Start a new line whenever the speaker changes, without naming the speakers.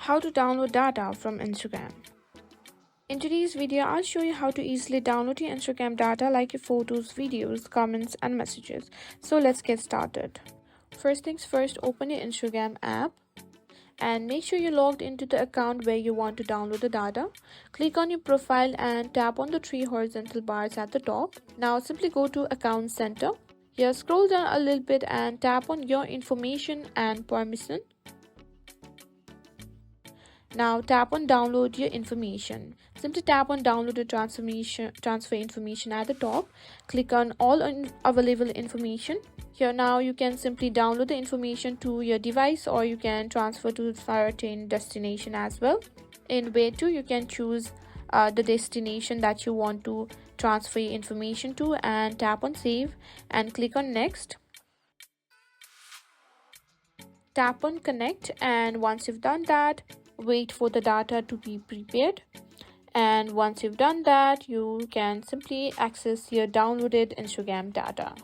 How to download data from Instagram. In today's video, I'll show you how to easily download your Instagram data like your photos, videos, comments, and messages. So let's get started. First things first, open your Instagram app and make sure you're logged into the account where you want to download the data. Click on your profile and tap on the three horizontal bars at the top. Now simply go to Account Center. Here scroll down a little bit and tap on Your Information and Permission. Now tap on Download Your Information. Simply tap on Download the transfer information at the top. Click on All Available Information. Here now you can simply download the information to your device, or you can transfer to certain destination as well. In Where To, you can choose the destination that you want to transfer your information to and tap on Save and click on Next. Tap on Connect, and once you've done that, wait for the data to be prepared. And once you've done that, you can simply access your downloaded Instagram data.